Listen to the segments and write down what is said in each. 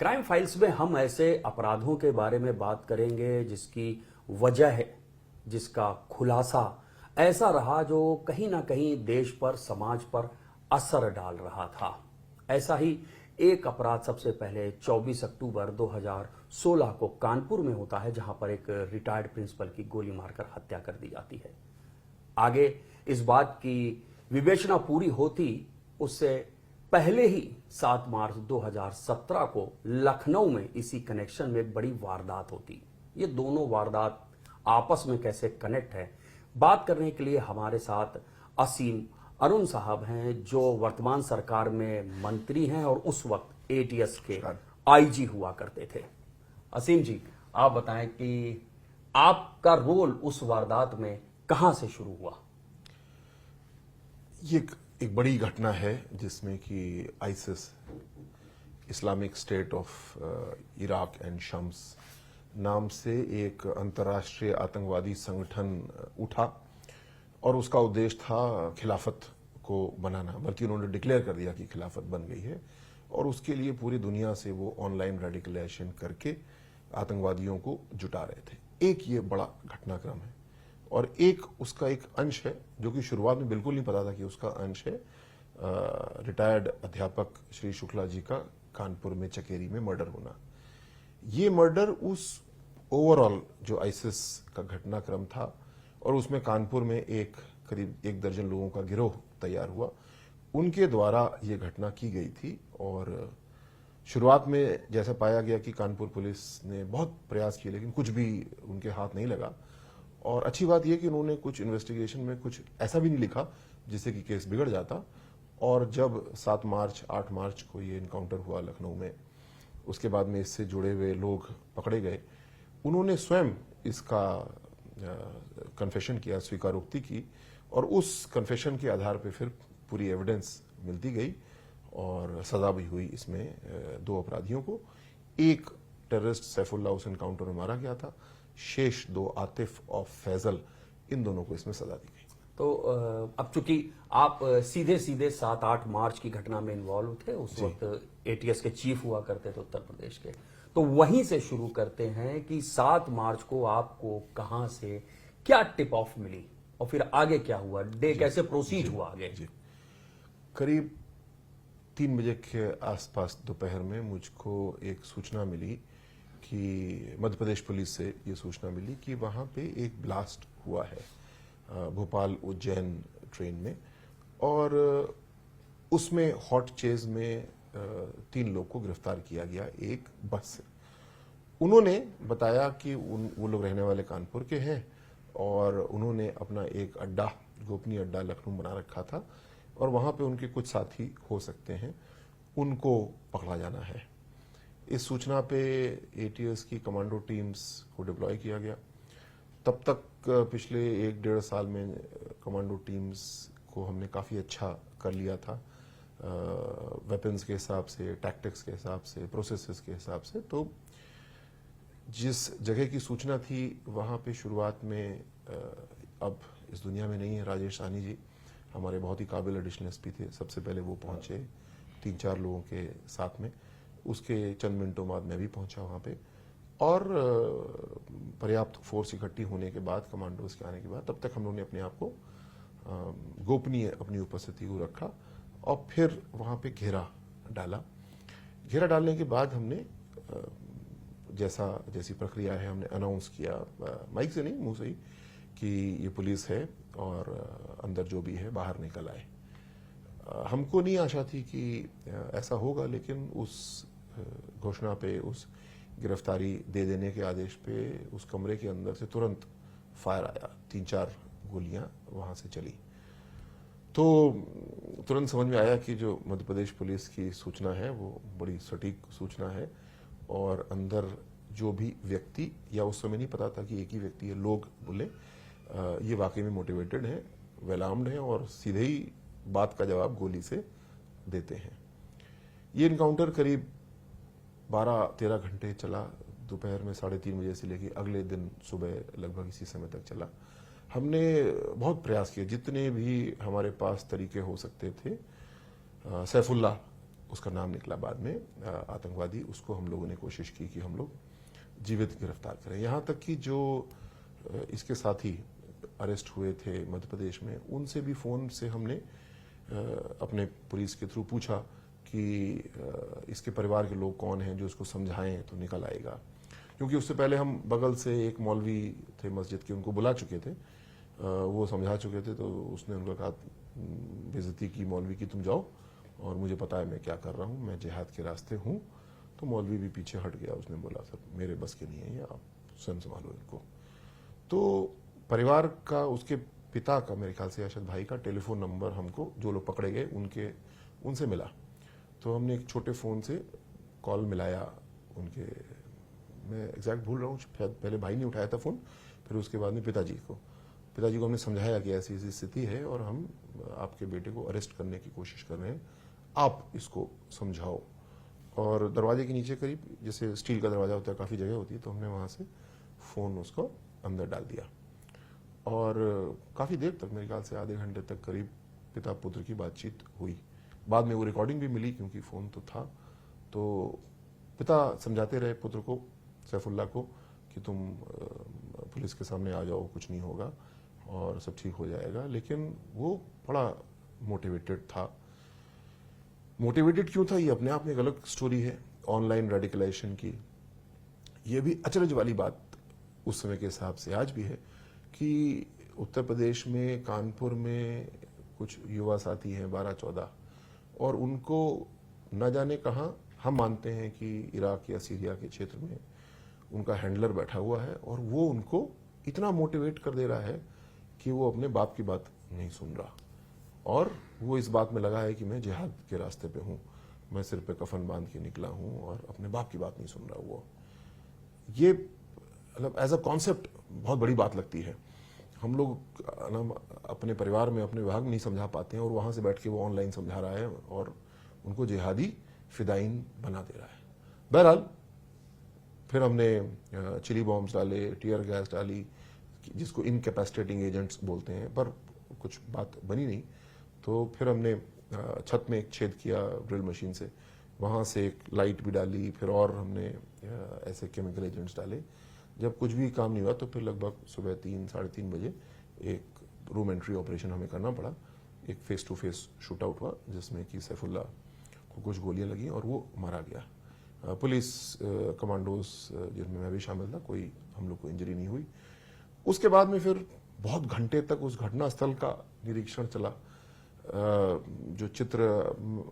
Crime files में हम ऐसे अपराधों के बारे में बात करेंगे जिसकी वजह है, जिसका खुलासा ऐसा रहा जो कहीं ना कहीं देश पर, समाज पर असर डाल रहा था। ऐसा ही एक अपराध सबसे पहले 24 अक्टूबर 2016 को कानपुर में होता है, जहां पर एक रिटायर्ड प्रिंसिपल की गोली मारकर हत्या कर दी जाती है। आगे इस बात की विवेचना पूरी होती उससे पहले ही 7 मार्च 2017 को लखनऊ में इसी कनेक्शन में एक बड़ी वारदात होती। ये दोनों वारदात आपस में कैसे कनेक्ट है, बात करने के लिए हमारे साथ असीम अरुण साहब हैं, जो वर्तमान सरकार में मंत्री हैं और उस वक्त एटीएस के आईजी हुआ करते थे। असीम जी, आप बताएं कि आपका रोल उस वारदात में कहां से शुरू हुआ? ये एक बड़ी घटना है जिसमें कि ISIS, Islamic state of Iraq and Shams नाम से एक अंतर्राष्ट्रीय आतंकवादी संगठन उठा और उसका उद्देश्य था खिलाफत को बनाना, बल्कि उन्होंने डिक्लेयर कर दिया कि खिलाफत बन गई है और उसके लिए पूरी दुनिया से वो ऑनलाइन रेडिकलाइजेशन करके आतंकवादियों को जुटा रहे थे। एक ये बड़ा घटनाक्रम है और एक उसका एक अंश है जो कि शुरुआत में बिल्कुल नहीं पता था कि उसका अंश है रिटायर्ड अध्यापक श्री शुक्ला जी का कानपुर में चकेरी में मर्डर होना। ये मर्डर उस ओवरऑल जो आईसिस का घटनाक्रम था और उसमें कानपुर में एक करीब 1 दर्जन लोगों का गिरोह तैयार हुआ, उनके द्वारा ये घटना की गई थी। और शुरुआत में जैसा पाया गया कि कानपुर पुलिस ने बहुत प्रयास किए लेकिन कुछ भी उनके हाथ नहीं लगा। और अच्छी बात यह कि उन्होंने कुछ इन्वेस्टिगेशन में कुछ ऐसा भी नहीं लिखा जिससे कि केस बिगड़ जाता। और जब 7 मार्च 8 मार्च को ये इनकाउंटर हुआ लखनऊ में, उसके बाद में इससे जुड़े हुए लोग पकड़े गए। उन्होंने स्वयं इसका कन्फेशन किया, स्वीकारोक्ति की और उस कन्फेशन के आधार पे फिर पूरी एविडेंस मिलती गई और सजा भी हुई इसमें 2 अपराधियों को। एक टेररिस्ट सैफुल्लाह उस इनकाउंटर में मारा गया था, शेष 2 आतिफ और फैजल, इन दोनों को इसमें सजा दी गई। तो अब चूंकि आप सीधे 7-8 मार्च की घटना में इन्वॉल्व थे, उस वक्त एटीएस के चीफ हुआ करते थे उत्तर प्रदेश के, तो वहीं से शुरू करते हैं कि 7 मार्च को आपको कहां से क्या टिप ऑफ मिली और फिर आगे क्या हुआ, डे कैसे प्रोसीड हुआ आगे? जी, करीब 3 बजे के आसपास दोपहर में मुझको एक सूचना मिली कि मध्य प्रदेश पुलिस से ये सूचना मिली कि वहां पे एक ब्लास्ट हुआ है भोपाल उज्जैन ट्रेन में, और उसमें हॉट चेज में 3 लोग को गिरफ्तार किया गया एक बस से। उन्होंने बताया कि वो लोग रहने वाले कानपुर के हैं और उन्होंने अपना एक अड्डा, गोपनीय अड्डा लखनऊ बना रखा था और वहां पे उनके कुछ साथी हो सकते हैं, उनको पकड़ा जाना है। इस सूचना पे एटीएस की कमांडो टीम्स को डिप्लॉय किया गया। तब तक पिछले 1-1.5 साल में कमांडो टीम्स को हमने काफ़ी अच्छा कर लिया था, वेपन्स के हिसाब से, टैक्टिक्स के हिसाब से, प्रोसेसेस के हिसाब से। तो जिस जगह की सूचना थी वहाँ पे शुरुआत में, अब इस दुनिया में नहीं है, राजेश साहनी जी हमारे बहुत ही काबिल एडिशनल एसपी थे, सबसे पहले वो पहुँचे 3-4 लोगों के साथ में। उसके चंद मिनटों बाद मैं भी पहुंचा वहां पे और पर्याप्त फोर्स इकट्ठी होने के बाद, कमांडोज के आने के बाद, तब तक हम लोगों ने अपने आप को गोपनीय अपनी उपस्थिति को रखा और फिर वहां पे घेरा डाला। घेरा डालने के बाद हमने जैसी प्रक्रिया है हमने अनाउंस किया, माइक से नहीं मुंह से ही, कि ये पुलिस है और अंदर जो भी है बाहर निकल आए। हमको नहीं आशा थी कि ऐसा होगा, लेकिन उस घोषणा पे, उस गिरफ्तारी दे देने के आदेश पे उस कमरे के अंदर से तुरंत फायर आया, 3-4 गोलियां वहां से चली। तो तुरंत समझ में आया कि जो मध्य प्रदेश पुलिस की सूचना है वो बड़ी सटीक सूचना है और अंदर जो भी व्यक्ति, या उस समय नहीं पता था कि एक ही व्यक्ति है, लोग बोले ये वाकई में मोटिवेटेड है, वेल आर्म्ड है और सीधे ही बात का जवाब गोली से देते हैं। ये इनकाउंटर करीब 12-13 घंटे चला, दोपहर में 3:30 बजे से लेकर अगले दिन सुबह लगभग इसी समय तक चला। हमने बहुत प्रयास किए, जितने भी हमारे पास तरीके हो सकते थे। सैफुल्लाह उसका नाम निकला बाद में आतंकवादी, उसको हम लोगों ने कोशिश की कि हम लोग जीवित गिरफ्तार करें। यहाँ तक कि जो इसके साथी अरेस्ट हुए थे मध्य प्रदेश में, उनसे भी फ़ोन से हमने अपने पुलिस के थ्रू पूछा कि इसके परिवार के लोग कौन हैं जो इसको समझाएं तो निकल आएगा। क्योंकि उससे पहले हम बगल से एक मौलवी थे मस्जिद के, उनको बुला चुके थे, वो समझा चुके थे, तो उसने उनको कहा बेइज्जती की मौलवी की, तुम जाओ और मुझे पता है मैं क्या कर रहा हूँ, मैं जिहाद के रास्ते हूँ। तो मौलवी भी पीछे हट गया, उसने बोला सर मेरे बस के नहीं है ये, आप स्वयं संभालो इनको। तो परिवार का, उसके पिता का, मेरे ख्याल से अरशद भाई का टेलीफोन नंबर हमको जो लोग पकड़े गए उनसे मिला। तो हमने एक छोटे फ़ोन से कॉल मिलाया उनके, मैं एग्जैक्ट भूल रहा हूँ, पहले भाई ने उठाया था फ़ोन, फिर उसके बाद में पिताजी को हमने समझाया कि ऐसी ऐसी स्थिति है और हम आपके बेटे को अरेस्ट करने की कोशिश कर रहे हैं, आप इसको समझाओ। और दरवाजे के नीचे करीब, जैसे स्टील का दरवाजा होता है, काफ़ी जगह होती है, तो हमने वहाँ से फ़ोन उसको अंदर डाल दिया। और काफ़ी देर तक, मेरे ख्याल से आधे घंटे तक करीब पिता पुत्र की बातचीत हुई। बाद में वो रिकॉर्डिंग भी मिली क्योंकि फ़ोन तो था। तो पिता समझाते रहे पुत्र को, सैफुल्लाह को, कि तुम पुलिस के सामने आ जाओ, कुछ नहीं होगा और सब ठीक हो जाएगा। लेकिन वो बड़ा मोटिवेटेड था। मोटिवेटेड क्यों था ये अपने आप में एक अलग स्टोरी है, ऑनलाइन रेडिकलाइजेशन की। ये भी अचरज वाली बात उस समय के हिसाब से आज भी है कि उत्तर प्रदेश में कानपुर में कुछ युवा साथी हैं 12-14, और उनको न जाने कहाँ, हम मानते हैं कि इराक या सीरिया के क्षेत्र में उनका हैंडलर बैठा हुआ है और वो उनको इतना मोटिवेट कर दे रहा है कि वो अपने बाप की बात नहीं सुन रहा और वो इस बात में लगा है कि मैं जिहाद के रास्ते पे हूँ, मैं सिर पे कफन बांध के निकला हूँ और अपने बाप की बात नहीं सुन रहा। वो ये मतलब एज अ कॉन्सेप्ट बहुत बड़ी बात लगती है। हम लोग अपने परिवार में, अपने विभाग में नहीं समझा पाते हैं और वहाँ से बैठ के वो ऑनलाइन समझा रहा है और उनको जिहादी फिदाइन बना दे रहा है। बहरहाल फिर हमने चिली बॉम्ब्स डाले, टीयर गैस डाली, जिसको इनकैपेसिटेटिंग एजेंट्स बोलते हैं, पर कुछ बात बनी नहीं। तो फिर हमने छत में एक छेद किया ड्रिल मशीन से, वहाँ से एक लाइट भी डाली, फिर और हमने ऐसे केमिकल एजेंट्स डाले। जब कुछ भी काम नहीं हुआ तो फिर लगभग सुबह 3-3:30 बजे एक रूम एंट्री ऑपरेशन हमें करना पड़ा। एक face to face shoot out हुआ जिसमें कि सैफुल्लाह को कुछ गोलियां लगी और वो मारा गया। पुलिस कमांडोज जिनमें मैं भी शामिल था, कोई हम लोग को इंजरी नहीं हुई। उसके बाद में फिर बहुत घंटे तक उस घटना स्थल का निरीक्षण चला। जो चित्र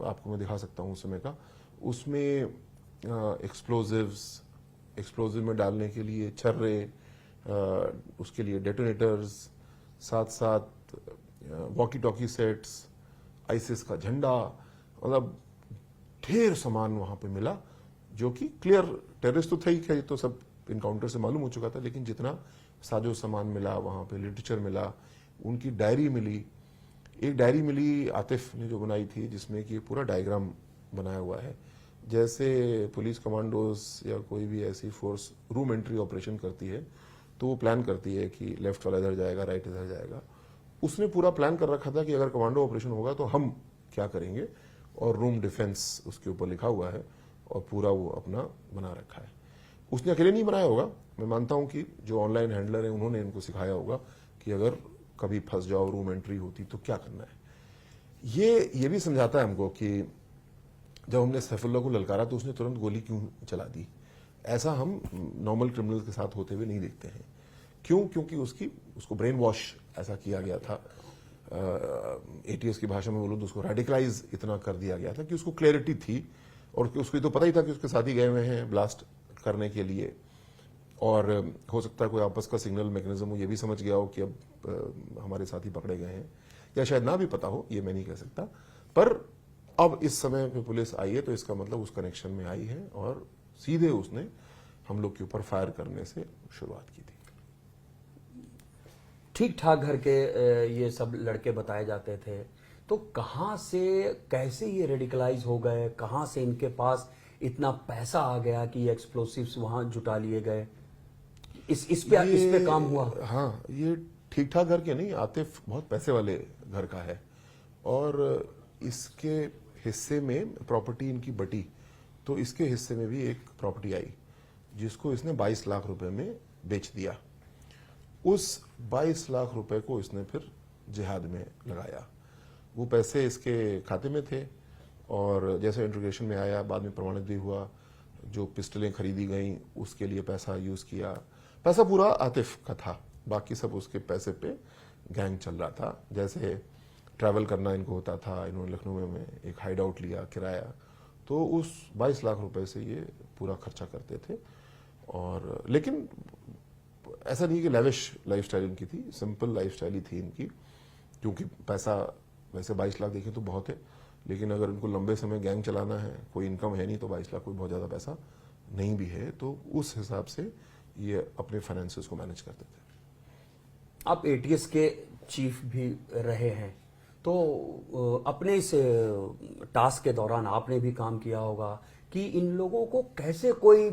आपको मैं दिखा सकता हूँ उस समय का, उसमें एक्सप्लोजिव में डालने के लिए छर्रे, उसके लिए डेटोनेटर्स, साथ साथ वॉकी टॉकी सेट्स, आईसिस का झंडा, मतलब ढेर सामान वहां पे मिला जो कि क्लियर टेररिस्ट तो थे ही, ये तो सब इनकाउंटर से मालूम हो चुका था। लेकिन जितना साजो सामान मिला वहां पे, लिटरेचर मिला, उनकी डायरी मिली। एक डायरी मिली आतिफ ने जो बनाई थी, जिसमें कि पूरा डायग्राम बनाया हुआ है। जैसे पुलिस कमांडोज या कोई भी ऐसी फोर्स रूम एंट्री ऑपरेशन करती है तो वो प्लान करती है कि लेफ्ट वाला इधर जाएगा, राइट इधर जाएगा। उसने पूरा प्लान कर रखा था कि अगर कमांडो ऑपरेशन होगा तो हम क्या करेंगे, और रूम डिफेंस उसके ऊपर लिखा हुआ है और पूरा वो अपना बना रखा है। उसने अकेले नहीं बनाया होगा, मैं मानता हूं कि जो ऑनलाइन हैंडलर है उन्होंने इनको सिखाया होगा कि अगर कभी फंस जाओ, रूम एंट्री होती तो क्या करना है। ये भी समझाता है हमको कि जब हमने सैफुल्लाह को ललकारा तो उसने तुरंत गोली क्यों चला दी। ऐसा हम नॉर्मल क्रिमिनल के साथ होते हुए नहीं देखते हैं। क्यों? क्योंकि उसको ब्रेन वॉश ऐसा किया गया था, एटीएस की भाषा में बोलो तो उसको रेडिकलाइज इतना कर दिया गया था कि उसको क्लैरिटी थी और उसको तो पता ही था कि उसके साथी गए हुए हैं ब्लास्ट करने के लिए, और हो सकता है कोई आपस का सिग्नल मैकेनिज्म हो, ये भी समझ गया हो कि अब हमारे साथी पकड़े गए हैं, या शायद ना भी पता हो, ये मैं नहीं कह सकता। पर अब इस समय पे पुलिस आई है तो इसका मतलब उस कनेक्शन में आई है और सीधे उसने हम लोग के ऊपर फायर करने से शुरुआत की थी। ठीक ठाक घर के ये सब लड़के बताए जाते थे, तो कहाँ से कैसे ये रेडिकलाइज हो गए, कहाँ से इनके पास इतना पैसा आ गया कि ये एक्सप्लोसिव्स वहां जुटा लिए गए? इस पे काम हुआ? हाँ, ये ठीक ठाक घर के नहीं, आतिफ बहुत पैसे वाले घर का है और इसके हिस्से में प्रॉपर्टी इनकी बटी, तो इसके हिस्से में भी एक प्रॉपर्टी आई जिसको इसने 22 लाख रुपए में बेच दिया। उस 22 लाख रुपए को इसने फिर जिहाद में लगाया। वो पैसे इसके खाते में थे और जैसे इंट्रोगेशन में आया, बाद में प्रमाणित भी हुआ, जो पिस्टलें खरीदी गई उसके लिए पैसा यूज किया। पैसा पूरा आतिफ का था, बाकी सब उसके पैसे पे गैंग चल रहा था। जैसे ट्रैवल करना इनको होता था, इन्होंने लखनऊ में एक हाइड आउट लिया किराया, तो उस 22 लाख रुपए से ये पूरा खर्चा करते थे। और लेकिन ऐसा नहीं कि लैविश लाइफस्टाइल इनकी थी, सिंपल लाइफस्टाइल ही थी इनकी, क्योंकि पैसा वैसे 22 लाख देखें तो बहुत है, लेकिन अगर इनको लंबे समय गैंग चलाना है, कोई इनकम है नहीं, तो 22 लाख कोई बहुत ज़्यादा पैसा नहीं भी है। तो उस हिसाब से ये अपने फाइनेंसेस को मैनेज करते थे। आप एटीएस के चीफ भी रहे हैं, तो अपने इस टास्क के दौरान आपने भी काम किया होगा कि इन लोगों को कैसे कोई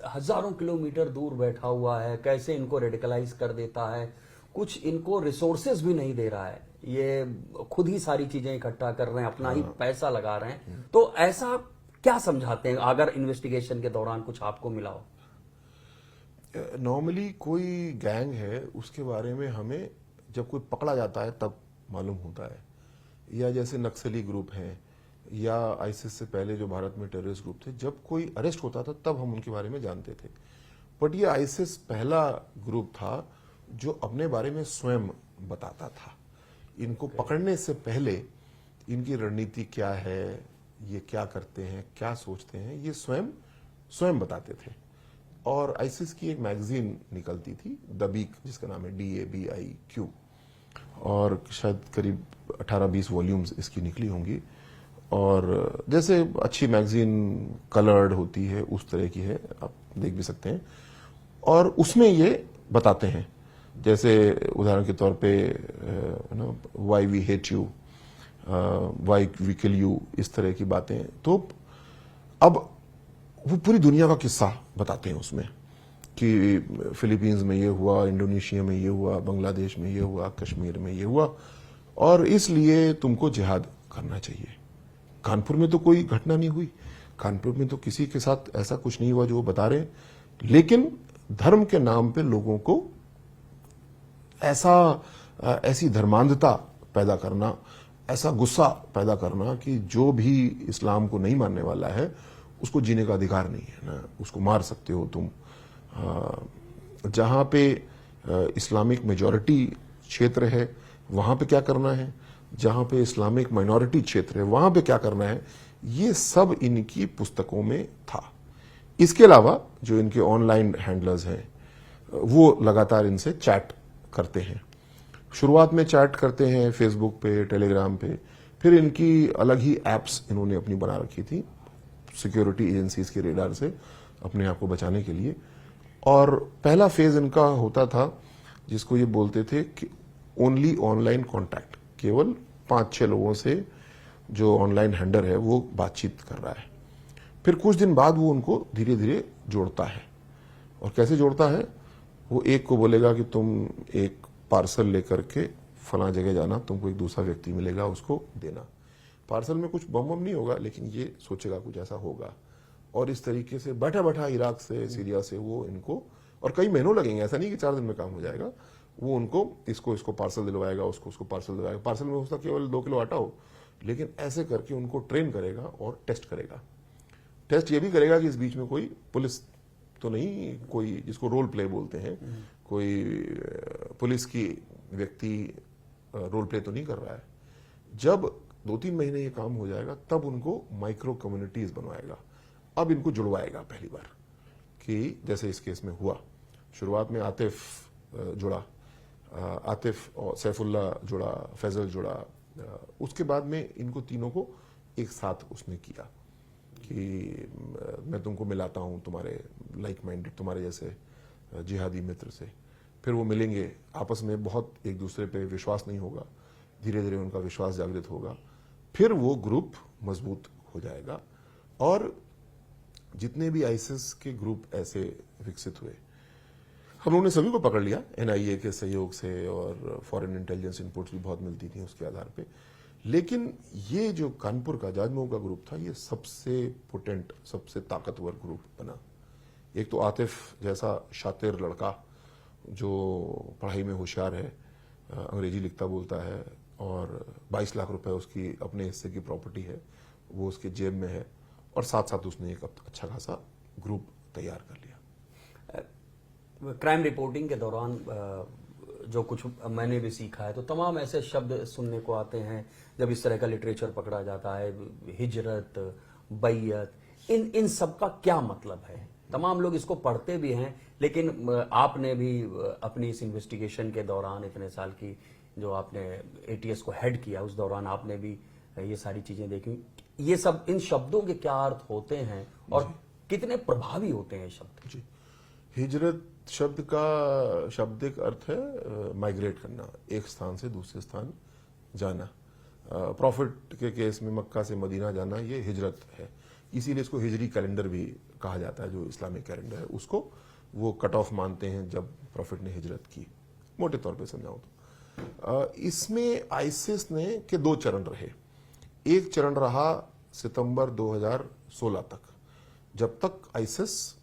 हजारों किलोमीटर दूर बैठा हुआ है, कैसे इनको रेडिकलाइज कर देता है, कुछ इनको रिसोर्सेज भी नहीं दे रहा है, ये खुद ही सारी चीजें इकट्ठा कर रहे हैं, अपना ही पैसा लगा रहे हैं, तो ऐसा क्या समझाते हैं अगर इन्वेस्टिगेशन के दौरान कुछ आपको मिला हो? नॉर्मली कोई गैंग है उसके बारे में हमें जब कोई पकड़ा जाता है तब मालूम होता है, या जैसे नक्सली ग्रुप हैं या आईसिस से पहले जो भारत में टेररिस्ट ग्रुप थे, जब कोई अरेस्ट होता था तब हम उनके बारे में जानते थे। बट ये आईसिस पहला ग्रुप था जो अपने बारे में स्वयं बताता था। इनको पकड़ने से पहले इनकी रणनीति क्या है, ये क्या करते हैं, क्या सोचते हैं, ये स्वयं बताते थे। और आईसिस की एक मैगजीन निकलती थी दबीक, जिसका नाम है DABIQ, और शायद करीब 18-20 वॉल्यूम्स इसकी निकली होंगी। और जैसे अच्छी मैगजीन कलर्ड होती है उस तरह की है, आप देख भी सकते हैं। और उसमें ये बताते हैं, जैसे उदाहरण के तौर पे why we hate you, why we kill you, इस तरह की बातें। तो अब वो पूरी दुनिया का किस्सा बताते हैं उसमें कि फिलीपींस में ये हुआ, इंडोनेशिया में ये हुआ, बांग्लादेश में ये हुआ, कश्मीर में ये हुआ, और इसलिए तुमको जिहाद करना चाहिए। कानपुर में तो कोई घटना नहीं हुई, कानपुर में तो किसी के साथ ऐसा कुछ नहीं हुआ जो वो बता रहे हैं, लेकिन धर्म के नाम पे लोगों को ऐसी धर्मांधता पैदा करना, ऐसा गुस्सा पैदा करना कि जो भी इस्लाम को नहीं मानने वाला है उसको जीने का अधिकार नहीं है ना, उसको मार सकते हो तुम। जहां पे इस्लामिक मेजॉरिटी क्षेत्र है वहां पे क्या करना है, जहां पे इस्लामिक माइनॉरिटी क्षेत्र है वहां पे क्या करना है, ये सब इनकी पुस्तकों में था। इसके अलावा जो इनके ऑनलाइन हैंडलर्स हैं वो लगातार इनसे चैट करते हैं। शुरुआत में चैट करते हैं फेसबुक पे, टेलीग्राम पे, फिर इनकी अलग ही एप्स इन्होंने अपनी बना रखी थी सिक्योरिटी एजेंसीज के रेडार से अपने आप को बचाने के लिए। और पहला फेज इनका होता था जिसको ये बोलते थे कि ओनली ऑनलाइन कॉन्टैक्ट, केवल 5-6 लोगों से जो ऑनलाइन हैंडलर है वो बातचीत कर रहा है। फिर कुछ दिन बाद वो उनको धीरे धीरे जोड़ता है। और कैसे जोड़ता है, वो एक को बोलेगा कि तुम एक पार्सल लेकर के फला जगह जाना, तुमको एक दूसरा व्यक्ति मिलेगा, उसको देना। पार्सल में कुछ बम नहीं होगा, लेकिन ये सोचेगा कुछ ऐसा होगा। और इस तरीके से बैठा बैठा इराक से, सीरिया से वो इनको, और कई महीनों लगेंगे, ऐसा नहीं कि 4 दिन में काम हो जाएगा, वो उनको इसको पार्सल दिलवाएगा, उसको पार्सल दिलवाएगा। पार्सल में हो सकता केवल 2 किलो आटा हो, लेकिन ऐसे करके उनको ट्रेन करेगा और टेस्ट करेगा। टेस्ट ये भी करेगा कि इस बीच में कोई पुलिस तो नहीं, कोई जिसको रोल प्ले बोलते हैं, कोई पुलिस की व्यक्ति रोल प्ले तो नहीं कर रहा है। जब 2-3 महीने ये काम हो जाएगा तब उनको माइक्रो कम्युनिटीज बनवाएगा। अब इनको जुड़वाएगा पहली बार, कि जैसे इस केस में हुआ, शुरुआत में आतिफ जुड़ा, आतिफ और सैफुल्ला जुड़ा, फैजल जुड़ा, उसके बाद में इनको तीनों को एक साथ उसने किया कि मैं तुमको मिलाता हूं तुम्हारे लाइक माइंडेड, तुम्हारे जैसे जिहादी मित्र से। फिर वो मिलेंगे, आपस में बहुत एक दूसरे पे विश्वास नहीं होगा, धीरे धीरे उनका विश्वास जागृत होगा, फिर वो ग्रुप मजबूत हो जाएगा। और जितने भी आईसिस के ग्रुप ऐसे विकसित हुए, हम लोगों ने सभी को पकड़ लिया NIA के सहयोग से, और फॉरेन इंटेलिजेंस इनपुट्स भी बहुत मिलती थी उसके आधार पे। लेकिन ये जो कानपुर का जाजमऊ का ग्रुप था, ये सबसे पोटेंट, सबसे ताकतवर ग्रुप बना। एक तो आतिफ जैसा शातिर लड़का जो पढ़ाई में होशियार है, अंग्रेजी लिखता बोलता है, और 22 लाख रुपए उसकी अपने हिस्से की प्रॉपर्टी है, वो उसके जेब में है, और साथ साथ उसने एक अच्छा खासा ग्रुप तैयार कर लिया। क्राइम रिपोर्टिंग के दौरान जो कुछ मैंने भी सीखा है, तो तमाम ऐसे शब्द सुनने को आते हैं जब इस तरह का लिटरेचर पकड़ा जाता है, हिजरत, बैयत, इन सब का क्या मतलब है? तमाम लोग इसको पढ़ते भी हैं, लेकिन आपने भी अपनी इस इन्वेस्टिगेशन के दौरान, इतने साल की जो आपने एटीएस को हेड किया, उस दौरान आपने भी ये सारी चीजें देखी। ये सब, इन शब्दों के क्या अर्थ होते हैं और कितने प्रभावी होते हैं शब्द? जी, हिजरत शब्द का शाब्दिक अर्थ है माइग्रेट करना, एक स्थान से दूसरे स्थान जाना। प्रॉफिट के केस में मक्का से मदीना जाना, ये हिजरत है। इसीलिए इसको हिजरी कैलेंडर भी कहा जाता है, जो इस्लामिक कैलेंडर है उसको वो कट ऑफ मानते हैं जब प्रॉफिट ने हिजरत की, मोटे तौर पे समझाऊं तो। इसमें आईसिस ने के 2 चरण रहे। एक चरण रहा सितंबर 2016 तक, जब तक आईसिस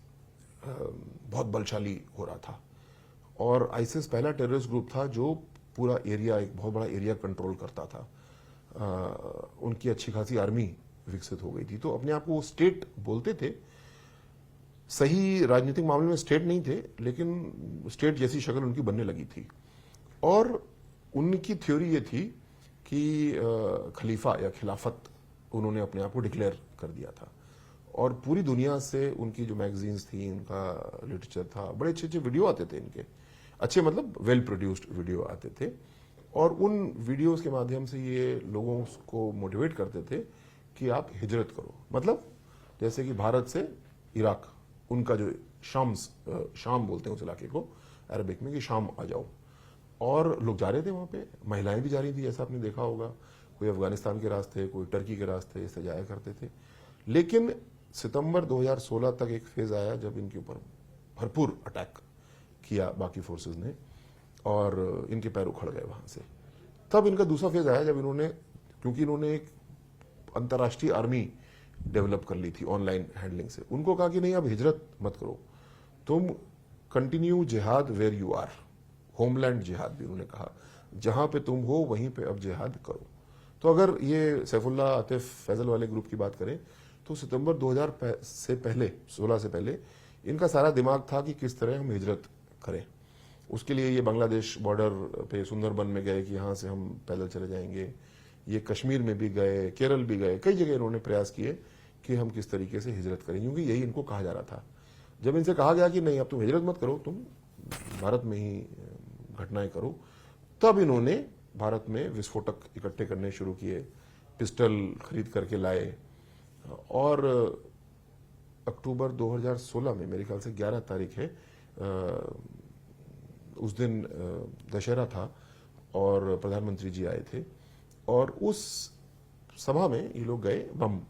बहुत बलशाली हो रहा था, और आईसिस पहला टेररिस्ट ग्रुप था जो पूरा एरिया, एक बहुत बड़ा एरिया कंट्रोल करता था। उनकी अच्छी खासी आर्मी विकसित हो गई थी, तो अपने आप को वो स्टेट बोलते थे। सही राजनीतिक मामले में स्टेट नहीं थे, लेकिन स्टेट जैसी शक्ल उनकी बनने लगी थी। और उनकी थ्योरी ये थी कि खलीफा या खिलाफत उन्होंने अपने आप को डिक्लेयर कर दिया था, और पूरी दुनिया से उनकी जो मैगजीन्स थी, उनका लिटरेचर था, बड़े अच्छे अच्छे वीडियो आते थे इनके, अच्छे मतलब वेल प्रोड्यूस्ड वीडियो आते थे, और उन वीडियोस के माध्यम से ये लोगों को मोटिवेट करते थे कि आप हिजरत करो। मतलब जैसे कि भारत से इराक, उनका जो शाम बोलते हैं उस इलाके को अरबिक में, कि शाम आ जाओ, और लोग जा रहे थे वहां पे, महिलाएं भी जा रही थी, जैसा आपने देखा होगा, कोई अफगानिस्तान के रास्ते, कोई टर्की के रास्ते, ऐसे जाया करते थे। लेकिन सितंबर 2016 तक एक फेज आया जब इनके ऊपर भरपूर अटैक किया बाकी फोर्सेस ने, और इनके पैर उखड़ गए वहां से। तब इनका दूसरा फेज आया जब इन्होंने, क्योंकि इन्होंने एक अंतर्राष्ट्रीय आर्मी डेवलप कर ली थी ऑनलाइन हैंडलिंग से, उनको कहा कि नहीं, अब हिजरत मत करो, तुम कंटिन्यू जिहाद वेयर यू आर, होमलैंड जिहाद भी उन्होंने कहा, जहां पे तुम हो वहीं पे अब जिहाद करो। तो अगर ये सैफुल्लाह, आतिफ, फैजल वाले ग्रुप की बात करें, तो सितंबर 2016 से पहले इनका सारा दिमाग था कि किस तरह हम हिजरत करें। उसके लिए ये बांग्लादेश बॉर्डर पे सुंदरबन में गए कि यहाँ से हम पैदल चले जाएंगे, ये कश्मीर में भी गए, केरल भी गए, कई जगह इन्होंने प्रयास किए कि हम किस तरीके से हिजरत करें, क्योंकि यही इनको कहा जा रहा था। जब इनसे कहा गया कि नहीं, अब तुम हिजरत मत करो, तुम भारत में ही घटनाएं करो, तब इन्होंने भारत में विस्फोटक इकट्ठे करने शुरू किए, पिस्टल खरीद करके लाए, और अक्टूबर 2016 में, मेरे ख्याल से 11 तारीख है, उस दिन दशहरा था और प्रधानमंत्री जी आए थे, और उस सभा में ये लोग गए बम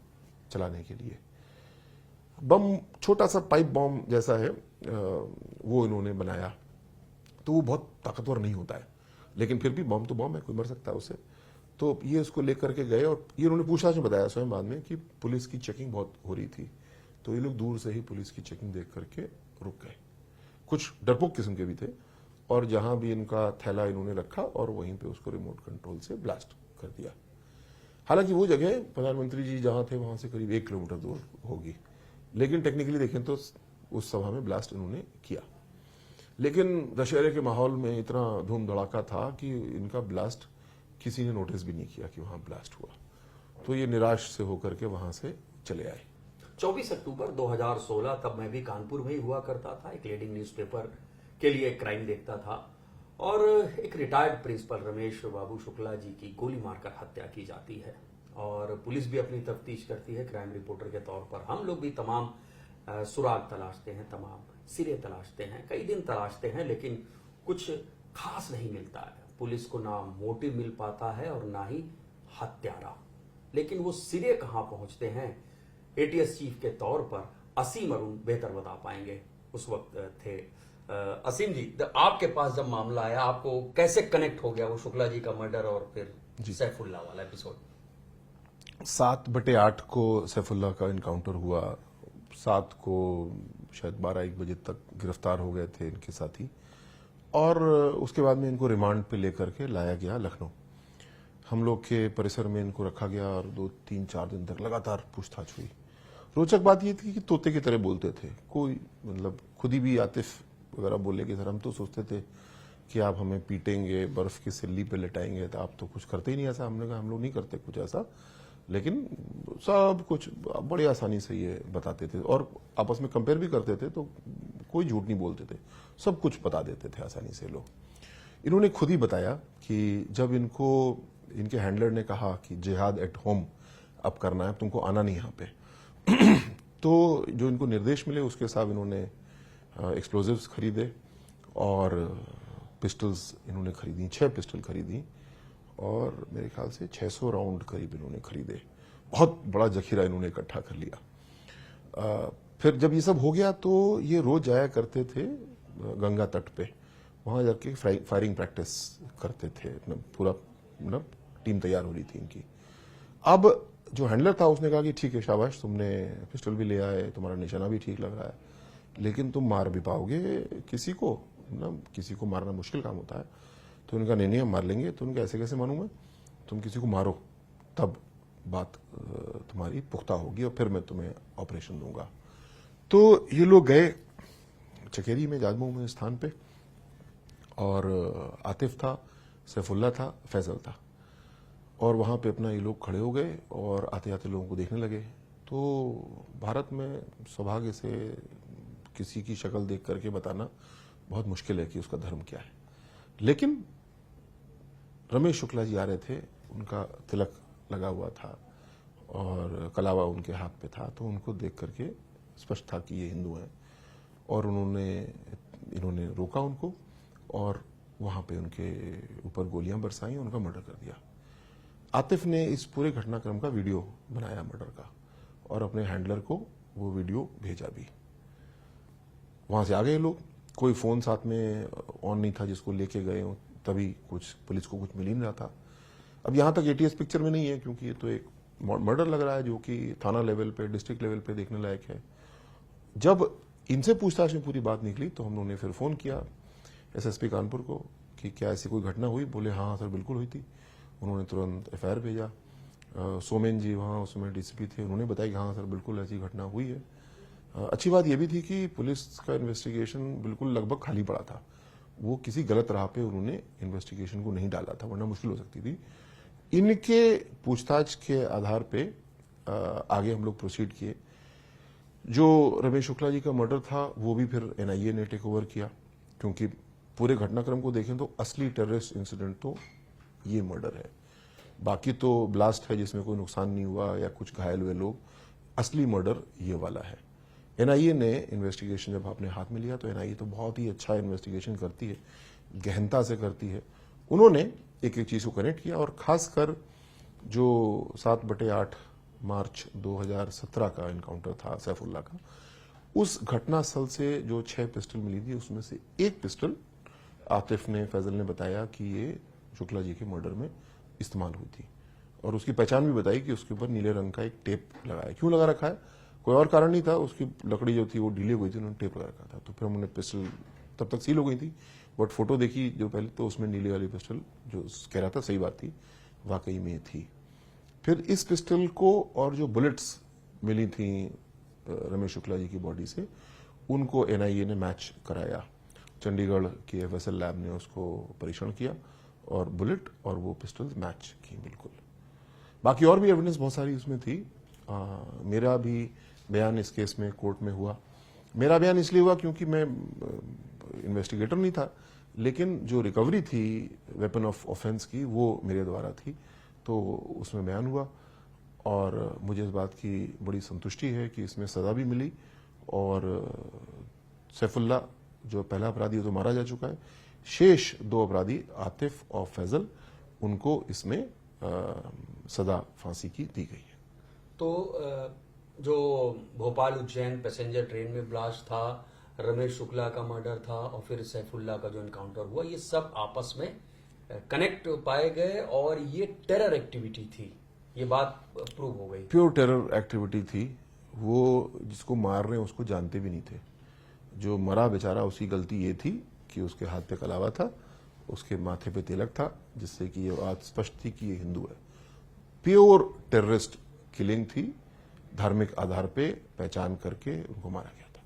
चलाने के लिए। बम छोटा सा पाइप बम जैसा है, वो इन्होंने बनाया, तो वो बहुत ताकतवर नहीं होता है, लेकिन फिर भी बम तो बम है, कोई मर सकता है उससे। तो ये उसको लेकर के गए, और ये उन्होंने पूछताछ में बताया स्वयं बाद में कि पुलिस की चेकिंग बहुत हो रही थी, तो ये लोग दूर से ही पुलिस की चेकिंग देख करके रुक गए। कुछ डरपोक किस्म के भी थे, और जहां भी इनका थैला इन्होंने रखा और वहीं पे उसको रिमोट कंट्रोल से ब्लास्ट कर दिया। हालांकि वो जगह प्रधानमंत्री जी जहां थे वहां से करीब 1 किलोमीटर दूर होगी, लेकिन टेक्निकली देखें तो उस सभा में ब्लास्ट इन्होंने किया। लेकिन दशहरे के माहौल में इतना धूम धड़ाका था कि इनका ब्लास्ट किसी ने नोटिस भी नहीं किया कि वहां ब्लास्ट हुआ, तो ये निराश से होकर के वहां से चले आए। 24 अक्टूबर 2016, तब मैं भी कानपुर में ही हुआ करता था, एक लीडिंग न्यूज़पेपर के लिए क्राइम देखता था, और एक रिटायर्ड प्रिंसिपल रमेश बाबू शुक्ला जी की गोली मारकर हत्या की जाती है, और पुलिस भी अपनी तफ्तीश करती है क्राइम रिपोर्टर के तौर पर। हम लोग भी तमाम सुराग तलाशते हैं, तमाम सिरे तलाशते हैं, कई दिन तलाशते हैं, लेकिन कुछ खास नहीं मिलता है। पुलिस को ना मोटिव मिल पाता है और ना ही हत्यारा, लेकिन वो सिरे कहां पहुंचते हैं, एटीएस चीफ के तौर पर असीम अरुण बेहतर बता पाएंगे, उस वक्त थे। असीम जी, आपके पास जब मामला आया, आपको कैसे कनेक्ट हो गया वो शुक्ला जी का मर्डर और फिर सैफुल्ला वाला एपिसोड? 7/8 को सैफुल्ला का इनकाउंटर हुआ। 7 को शायद 12-1 बजे तक गिरफ्तार हो गए थे इनके साथी, और उसके बाद में इनको रिमांड पे लेकर के लाया गया लखनऊ। हम लोग के परिसर में इनको रखा गया और 2-3-4 दिन तक लगातार पूछताछ हुई। रोचक बात ये थी कि तोते की तरह बोलते थे, कोई मतलब खुद ही भी आतिफ वगैरह बोले कि सर हम तो सोचते थे कि आप हमें पीटेंगे, बर्फ की सिल्ली पे लेटाएंगे, तो आप तो कुछ करते ही नहीं ऐसा। हमने कहा हम लोग नहीं करते कुछ ऐसा, लेकिन सब कुछ बड़ी आसानी से ये बताते थे और आपस में कंपेयर भी करते थे, तो कोई झूठ नहीं बोलते थे, सब कुछ बता देते थे आसानी से लोग। इन्होंने खुद ही बताया कि जब इनको इनके हैंडलर ने कहा कि जिहाद एट होम अब करना है, तुमको आना नहीं यहाँ पे तो जो इनको निर्देश मिले उसके हिसाब इन्होंने एक्सप्लोजिव्स खरीदे और पिस्टल्स इन्होंने खरीदी, 6 पिस्टल खरीदी और मेरे ख्याल से 600 राउंड करीब इन्होंने खरीदे। बहुत बड़ा जखीरा इन्होंने इकट्ठा कर लिया। फिर जब ये सब हो गया तो ये रोज जाया करते थे गंगा तट पे, वहां जाके फायरिंग प्रैक्टिस करते थे। पूरा मतलब टीम तैयार हो रही थी इनकी। अब जो हैंडलर था उसने कहा कि ठीक है शाबाश, तुमने पिस्टल भी ले आए, तुम्हारा निशाना भी ठीक लग रहा है, लेकिन तुम मार भी पाओगे किसी को ना? किसी को मारना मुश्किल काम होता है। तो उनका नहीं हम मार लेंगे। तो उनका ऐसे कैसे मानूं मैं? तुम किसी को मारो तब बात तुम्हारी पुख्ता होगी और फिर मैं तुम्हें ऑपरेशन दूंगा। तो ये लोग गए चकेरी में, जाजमऊ में स्थान पे, और आतिफ था, सैफुल्ला था, फैजल था, और वहां पे अपना ये लोग खड़े हो गए और आते आते लोगों को देखने लगे। तो भारत में सौभाग्य से किसी की शक्ल देख करके बताना बहुत मुश्किल है कि उसका धर्म क्या है, लेकिन रमेश शुक्ला जी आ रहे थे, उनका तिलक लगा हुआ था और कलावा उनके हाथ पे था, तो उनको देख करके स्पष्ट था कि ये हिंदू हैं, और इन्होंने रोका उनको और वहां पे उनके ऊपर गोलियां बरसाई, उनका मर्डर कर दिया। आतिफ ने इस पूरे घटनाक्रम का वीडियो बनाया मर्डर का और अपने हैंडलर को वो वीडियो भेजा भी। वहां से आ गए लोग, कोई फोन साथ में ऑन नहीं था जिसको लेके गए हो, तभी कुछ पुलिस को कुछ मिल ही नहीं रहा था। अब यहां तक एटीएस पिक्चर में नहीं है क्योंकि ये तो एक मर्डर लग रहा है जो कि थाना लेवल पे, डिस्ट्रिक्ट लेवल पे देखने लायक है। जब इनसे पूछताछ में पूरी बात निकली तो हम लोगों ने फिर फोन किया एसएसपी कानपुर को कि क्या ऐसी कोई घटना हुई? बोले हाँ सर बिल्कुल हुई थी। उन्होंने तुरंत एफआईआर भेजा। सोमेन जी वहाँ उस समय डीसीपी थे, उन्होंने बताया कि हाँ सर बिल्कुल ऐसी घटना हुई है। अच्छी बात यह भी थी कि पुलिस का इन्वेस्टिगेशन बिल्कुल लगभग खाली पड़ा था, वो किसी गलत राह पे उन्होंने इन्वेस्टिगेशन को नहीं डाला था, वरना मुश्किल हो सकती थी। इनके पूछताछ के आधार पे आगे हम लोग प्रोसीड किए। जो रमेश शुक्ला जी का मर्डर था वो भी फिर एनआईए ने टेक ओवर किया, क्योंकि पूरे घटनाक्रम को देखें तो असली टेररिस्ट इंसिडेंट तो ये मर्डर है, बाकी तो ब्लास्ट है जिसमें कोई नुकसान नहीं हुआ या कुछ घायल हुए लोग, असली मर्डर ये वाला है। एनआईए ने इन्वेस्टिगेशन जब अपने हाथ में लिया तो एनआईए तो बहुत ही अच्छा इन्वेस्टिगेशन करती है, गहनता से करती है। उन्होंने एक एक चीज को कनेक्ट किया और खासकर जो 7/8 मार्च 2017 का इनकाउंटर था सैफुल्ला का, उस घटना स्थल से जो 6 पिस्टल मिली थी उसमें से एक पिस्टल आतिफ ने, फैजल ने बताया कि ये शुक्ला जी के मर्डर में इस्तेमाल हुई थी, और उसकी पहचान भी बताई कि उसके ऊपर नीले रंग का एक टेप लगा है। क्यों लगा रखा है? कोई और कारण नहीं था, उसकी लकड़ी जो थी वो ढीली हो गई थी, उन्होंने टेप लगा रखा था। तो फिर हमने पिस्टल तब तक सील हो गई थी, बट फोटो देखी जो पहले, तो उसमें नीली वाली पिस्टल जो कह रहा था सही बात थी, वाकई में थी। फिर इस पिस्टल को और जो बुलेट्स मिली थी रमेश शुक्ला जी की बॉडी से, उनको एनआईए ने मैच कराया। चंडीगढ़ के एफएसएल लैब ने उसको परीक्षण किया और बुलेट और वो पिस्टल मैच की बिल्कुल। बाकी और भी एविडेंस बहुत सारी उसमें थी। मेरा भी बयान इस केस में कोर्ट में हुआ। मेरा बयान इसलिए हुआ क्योंकि मैं इन्वेस्टिगेटर नहीं था, लेकिन जो रिकवरी थी वेपन ऑफ ऑफेंस की वो मेरे द्वारा थी, तो उसमें बयान हुआ और मुझे इस बात की बड़ी संतुष्टि है कि इसमें सजा भी मिली। और सैफुल्ला जो पहला अपराधी है तो मारा जा चुका है, शेष 2 अपराधी आतिफ और फैजल, उनको इसमें सजा फांसी की दी गई है। तो जो भोपाल उज्जैन पैसेंजर ट्रेन में ब्लास्ट था, रमेश शुक्ला का मर्डर था और फिर सैफुल्ला का जो इनकाउंटर हुआ, ये सब आपस में कनेक्ट पाए गए और ये टेरर एक्टिविटी थी, ये बात प्रूव हो गई। प्योर टेरर एक्टिविटी थी। वो जिसको मार रहे हैं उसको जानते भी नहीं थे। जो मरा बेचारा, उसकी गलती ये थी कि उसके हाथ पे कलावा था, उसके माथे पे तिलक था, जिससे कि ये बात स्पष्ट थी कि ये हिंदू है। प्योर टेररिस्ट किलिंग थी, धार्मिक आधार पे पहचान करके उनको मारा गया था।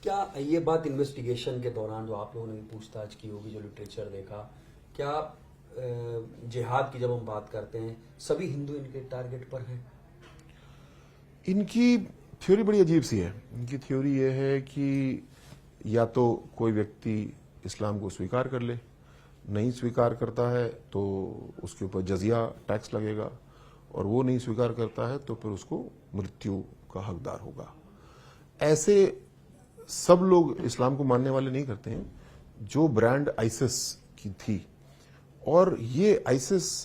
क्या ये बात इन्वेस्टिगेशन के दौरान जो आप लोगों ने पूछताछ की होगी, जो लिटरेचर देखा, क्या जिहाद की जब हम बात करते हैं सभी हिंदू इनके टारगेट पर हैं? इनकी थ्योरी बड़ी अजीब सी है। इनकी थ्योरी ये है कि या तो कोई व्यक्ति इस्लाम को स्वीकार कर ले, नहीं स्वीकार करता है तो उसके ऊपर जजिया टैक्स लगेगा, और वो नहीं स्वीकार करता है तो फिर उसको मृत्यु का हकदार होगा। ऐसे सब लोग इस्लाम को मानने वाले नहीं करते हैं। जो ब्रांड आइसिस की थी, और ये आइसिस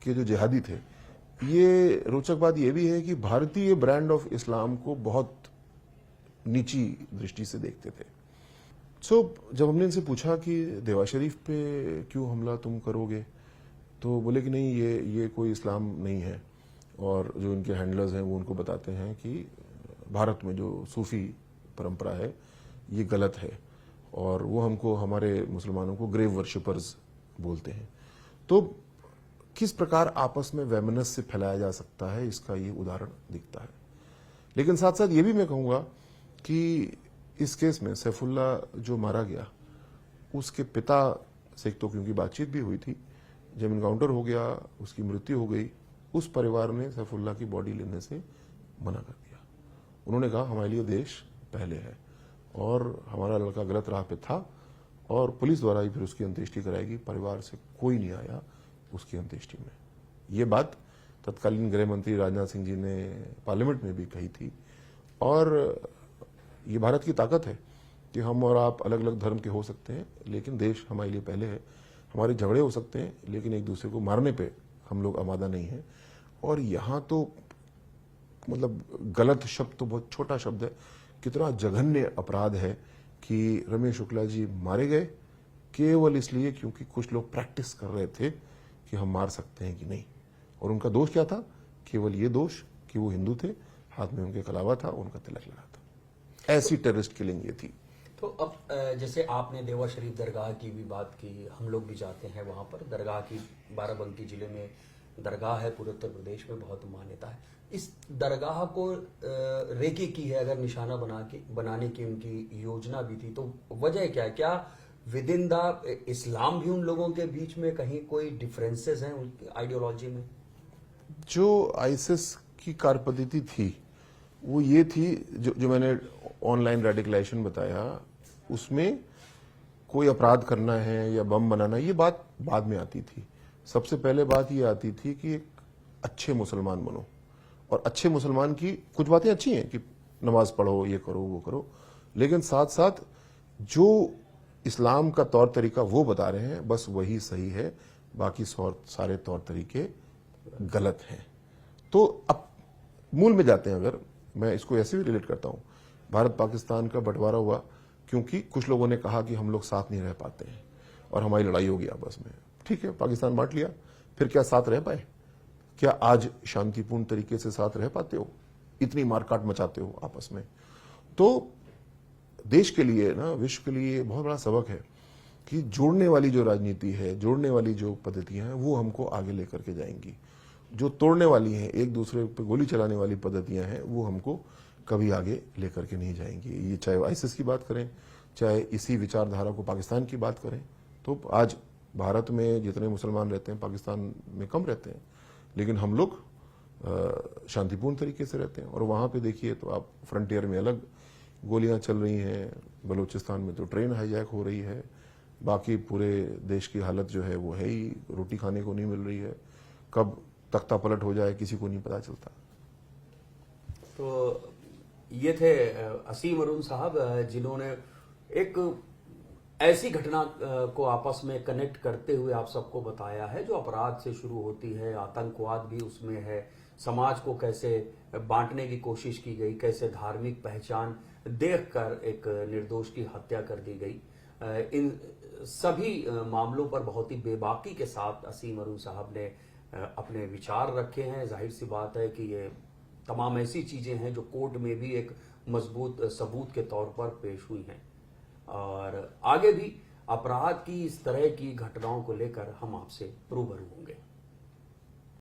के जो जिहादी थे, ये रोचक बात यह भी है कि भारतीय ब्रांड ऑफ इस्लाम को बहुत नीची दृष्टि से देखते थे। जब हमने इनसे पूछा कि देवा शरीफ पे क्यों हमला तुम करोगे, तो बोले कि नहीं, ये कोई इस्लाम नहीं है। और जो इनके हैंडलर्स हैं वो उनको बताते हैं कि भारत में जो सूफी परंपरा है ये गलत है, और वो हमको, हमारे मुसलमानों को ग्रेव वर्शिपर्स बोलते हैं। तो किस प्रकार आपस में वैमनस्य फैलाया जा सकता है, इसका ये उदाहरण दिखता है। लेकिन साथ साथ ये भी मैं कहूंगा कि इस केस में सैफुल्ला जो मारा गया, उसके पिता से तो क्योंकि बातचीत भी हुई थी, जब इनकाउंटर हो गया, उसकी मृत्यु हो गई, उस परिवार ने सैफुल्ला की बॉडी लेने से मना कर दिया। उन्होंने कहा हमारे लिए देश पहले है, और हमारा लड़का गलत राह पे था, और पुलिस द्वारा ही फिर उसकी अंत्येष्टि कराएगी। परिवार से कोई नहीं आया उसकी अंत्येष्टि में। ये बात तत्कालीन गृह मंत्री राजनाथ सिंह जी ने पार्लियामेंट में भी कही थी। और ये भारत की ताकत है कि हम और आप अलग अलग धर्म के हो सकते हैं, लेकिन देश हमारे लिए पहले है। हमारे झगड़े हो सकते हैं, लेकिन एक दूसरे को मारने पे हम लोग आमादा नहीं है। और यहाँ तो मतलब गलत शब्द तो बहुत छोटा शब्द है, कितना जघन्य अपराध है कि रमेश शुक्ला जी मारे गए केवल इसलिए क्योंकि कुछ लोग प्रैक्टिस कर रहे थे कि हम मार सकते हैं कि नहीं। और उनका दोष क्या था? केवल ये दोष कि वो हिंदू थे, हाथ में उनके कलावा था, उनका तिलक लगा था। ऐसी टेररिस्ट किलिंग ये थी। तो अब जैसे आपने देवा शरीफ दरगाह की भी बात की, हम लोग भी जाते हैं वहां पर। दरगाह की बाराबंकी जिले में दरगाह है, पूरे उत्तर प्रदेश में बहुत मान्यता है। इस दरगाह को रेकी की है अगर निशाना बनाने की उनकी योजना भी थी, तो वजह क्या है? क्या विद इन द इस्लाम भी उन लोगों के बीच में कहीं कोई डिफरेंसेस हैं उनकी आइडियोलॉजी में? जो आईसिस की कार्यपद्धति थी वो ये थी, जो मैंने ऑनलाइन रेडिकलाइजेशन बताया, उसमें कोई अपराध करना है या बम बनाना, ये बात बाद में आती थी। सबसे पहले बात ये आती थी कि एक अच्छे मुसलमान बनो, और अच्छे मुसलमान की कुछ बातें अच्छी हैं कि नमाज पढ़ो, ये करो, वो करो, लेकिन साथ साथ जो इस्लाम का तौर तरीका वो बता रहे हैं बस वही सही है, बाकी सारे तौर तरीके गलत हैं। तो अब मूल में जाते हैं। अगर मैं इसको ऐसे भी रिलेट करता हूं, भारत पाकिस्तान का बंटवारा हुआ क्योंकि कुछ लोगों ने कहा कि हम लोग साथ नहीं रह पाते हैं और हमारी लड़ाई होगी आपस में। ठीक है, पाकिस्तान बांट लिया, फिर क्या साथ रह पाए? क्या आज शांतिपूर्ण तरीके से साथ रह पाते हो? इतनी मारकाट मचाते हो आपस में। तो देश के लिए ना, विश्व के लिए बहुत बड़ा सबक है कि जोड़ने वाली जो राजनीति है, जोड़ने वाली जो पद्धतियां हैं, वो हमको आगे लेकर के जाएंगी। जो तोड़ने वाली हैं, एक दूसरे पे गोली चलाने वाली पद्धतियां हैं, वो हमको कभी आगे लेकर के नहीं जाएंगी। ये चाहे आईसिस की बात करें, चाहे इसी विचारधारा को पाकिस्तान की बात करें, तो आज भारत में जितने मुसलमान रहते हैं पाकिस्तान में कम रहते हैं, लेकिन हम लोग शांतिपूर्ण तरीके से रहते हैं। और वहां पे देखिए तो आप फ्रंटियर में अलग गोलियां चल रही हैं, बलूचिस्तान में तो ट्रेन हाईजैक हो रही है, बाकी पूरे देश की हालत जो है वो है ही, रोटी खाने को नहीं मिल रही है, कब तख्ता पलट हो जाए किसी को नहीं पता चलता। तो ये थे असीम अरुण साहब, जिन्होंने एक ऐसी घटना को आपस में कनेक्ट करते हुए आप सबको बताया है जो अपराध से शुरू होती है, आतंकवाद भी उसमें है, समाज को कैसे बांटने की कोशिश की गई, कैसे धार्मिक पहचान देखकर एक निर्दोष की हत्या कर दी गई। इन सभी मामलों पर बहुत ही बेबाकी के साथ असीम अरुण साहब ने अपने विचार रखे हैं। जाहिर सी बात है कि ये तमाम ऐसी चीजें हैं जो कोर्ट में भी एक मजबूत सबूत के तौर पर पेश हुई हैं, और आगे भी अपराध की इस तरह की घटनाओं को लेकर हम आपसे रूबरू होंगे।